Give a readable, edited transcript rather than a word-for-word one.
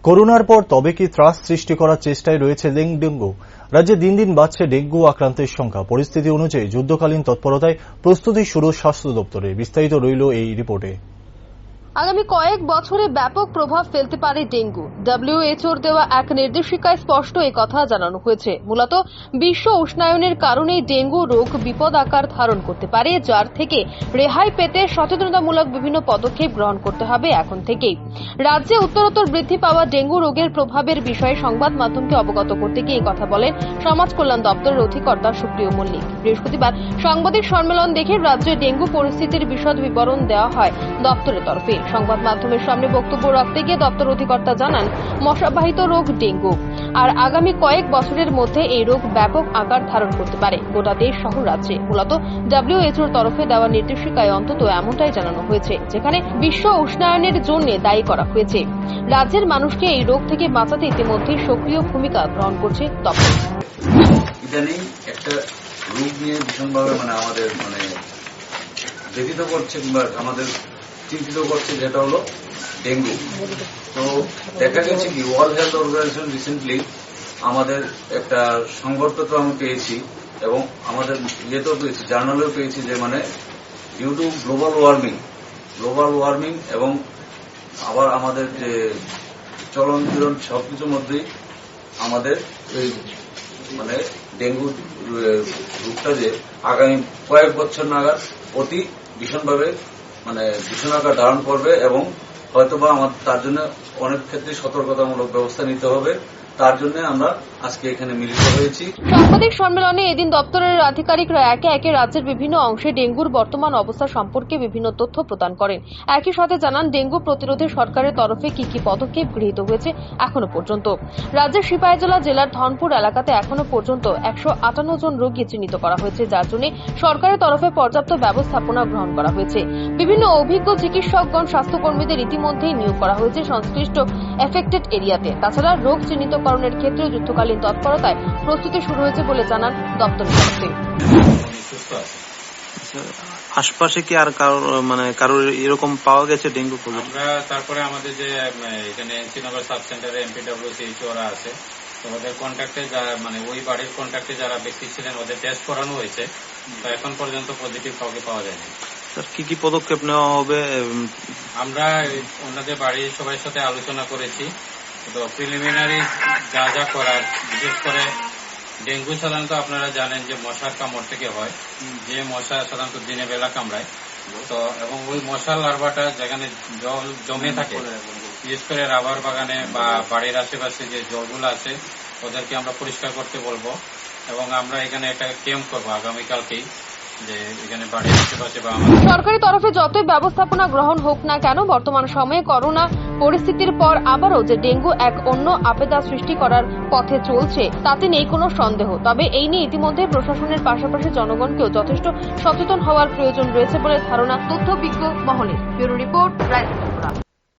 করোনার পর তবে কি ত্রাস সৃষ্টি করার চেষ্টায় রয়েছে ডেঙ্গু। রাজ্যে দিন দিন বাড়ছে ডেঙ্গু আক্রান্তের সংখ্যা। পরিস্থিতি অনুযায়ী যুদ্ধকালীন তৎপরতায় প্রস্তুতি শুরু স্বাস্থ্য দপ্তরের। বিস্তারিত রইল এই রিপোর্টে। আগামী কয়েক বছরে ব্যাপক প্রভাব ফেলতে পারে ডেঙ্গু। ডব্লিউএইচওর দেওয়া এক নির্দেশিকায় স্পষ্ট এই কথা জানানো হয়েছে। মূলত বিশ্ব উষ্ণায়নের কারণেই ডেঙ্গু রোগ বিপদ আকার ধারণ করতে পারে, যার থেকে রেহাই পেতে সচেতনতামূলক বিভিন্ন পদক্ষেপ গ্রহণ করতে হবে এখন থেকেই। রাজ্যে উত্তরোত্তর বৃদ্ধি পাওয়া ডেঙ্গু রোগের প্রভাবের বিষয়ে সংবাদ মাধ্যমকে অবগত করতে গিয়ে এই কথা বলেন সমাজ কল্যাণ দপ্তরের অধিকর্তা সুপ্রিয় মল্লিক। বৃহস্পতিবার সাংবাদিক সম্মেলন দেখে রাজ্যে ডেঙ্গু পরিস্থিতির বিশদ বিবরণ দেওয়া হয় দপ্তরের তরফে। সংবাদ মাধ্যমের সামনে বক্তব্য রাখতে গিয়ে দপ্তর অধিকর্তা জানান, মশাবাহিত রোগ ডেঙ্গু, আর আগামী কয়েক বছরের মধ্যে এই রোগ ব্যাপক আকার ধারণ করতে পারে গোটা দেশ সহ রাজ্যে। মূলত ডব্লিউএইচওর তরফে দেওয়া নির্দেশিকায় অন্তত এমনটাই জানানো হয়েছে, যেখানে বিশ্ব উষ্ণায়নের জন্য দায়ী করা হয়েছে। রাজ্যের মানুষকে এই রোগ থেকে বাঁচাতে ইতিমধ্যে সক্রিয় ভূমিকা গ্রহণ করছে দপ্তর। ইদানিং একটা রোগ নিয়ে ভীষণভাবে আমাদের ব্যথিত করছে কিংবা আমাদের চিন্তিত করছে, যেটা হলো ডেঙ্গু। তো দেখা গেছে কি ওয়ার্ল্ড হেলথ অর্গানাইজেশন রিসেন্টলি আমাদের একটা সংবাদপত্র আমি পেয়েছি এবং আমাদের ইয়েতেও পেয়েছি, জার্নালেও পেয়েছি, যে ডিউ টু গ্লোবাল ওয়ার্মিং এবং আবার আমাদের যে চলন ফিরন সবকিছুর মধ্যেই আমাদের এই ডেঙ্গু রোগটা যে আগামী কয়েক বছর নাগাদ অতি ভীষণভাবে ভীষণ আকার ধারণ করবে এবং হয়তোবা তার জন্য অনেক ক্ষেত্রে সতর্কতামূলক ব্যবস্থা নিতে হবে। তার জন্য আমরা আজকে এখানে মিলিত হয়েছি। সাংবাদিক সম্মেলনে এদিন দপ্তরের আধিকারিকরা একে একে রাজ্যের বিভিন্ন অংশে ডেঙ্গুর বর্তমান অবস্থা সম্পর্কে বিভিন্ন তথ্য প্রদান করেন। একই সাথে জানান ডেঙ্গু প্রতিরোধে সরকারের তরফে কি কি পদক্ষেপ গৃহীত হয়েছে এখনো পর্যন্ত। রাজ্যের সিপাহীজলা জেলার ধনপুর এলাকাতে এখনো পর্যন্ত 158 জন রোগী চিহ্নিত করা হয়েছে, যার জন্য সরকারের তরফে পর্যাপ্ত ব্যবস্থাপনা গ্রহণ করা হয়েছে। বিভিন্ন অভিজ্ঞ চিকিৎসকগণ স্বাস্থ্যকর্মীদের ইতিমধ্যেই নিয়োগ করা হয়েছে সংশ্লিষ্ট এফেক্টেড এরিয়াতে। তাছাড়া রোগ চিহ্নিতকরণের ক্ষেত্রে যুদ্ধকালীন তৎপরতায় প্রস্তুতি শুরু হয়েছে বলে জানান দপ্তরের তরফে। আশপাশে কি আর কারোর এরকম পাওয়া গেছে ডেঙ্গু পজিটিভ? আমরা তারপরে আমাদের যে এখানে শ্রীনগর সাব সেন্টারে এমপিডব্লিউসিএইচও ওরা আছে, তো ওদের কন্ট্যাক্টে ওই বাড়ির কন্ট্যাক্টে যারা ব্যক্তি ছিলেন ওদের টেস্ট করানো হয়েছে, তো এখন পর্যন্ত পজিটিভ কাউকে পাওয়া যায়নি। স্যার, কি কি পদক্ষেপ নেওয়া হবে? আমরা ওনাদের বাড়ির সবার সাথে আলোচনা করেছি। তো প্রিলিমিনারি যা যা করার, বিশেষ করে ডেঙ্গু সাধারণত আপনারা জানেন যে মশার কামড় থেকে হয়, যে মশা সাধারণত দিনে বেলা কামড়ায়। তো এবং ওই মশার লার্ভাটা যেখানে জল জমে থাকে, বিশেষ করে রাবার বাগানে বা বাড়ির আশেপাশে যে জলগুলো আছে ওদেরকে আমরা পরিষ্কার করতে বলবো। এবং আমরা এখানে একটা ক্যাম্প করবো আগামীকালকেই, যে এখানে বাড়ির আশেপাশে বা সরকারি তরফে যতই ব্যবস্থাপনা গ্রহণ হোক না কেন, বর্তমান সময়ে করোনা পরিস্থিতির পর আবারও যে ডেঙ্গু এক অন্য আপেদা সৃষ্টি করার পথে চলছে তাতে নেই কোনো সন্দেহ। তবে এই নিয়ে ইতিমধ্যে প্রশাসনের পাশাপাশি জনগণকেও যথেষ্ট সচেতন হওয়ার প্রয়োজন রয়েছে বলে ধারণা তথ্যবিজ্ঞ মহলের। Bureau report, rise Tripura.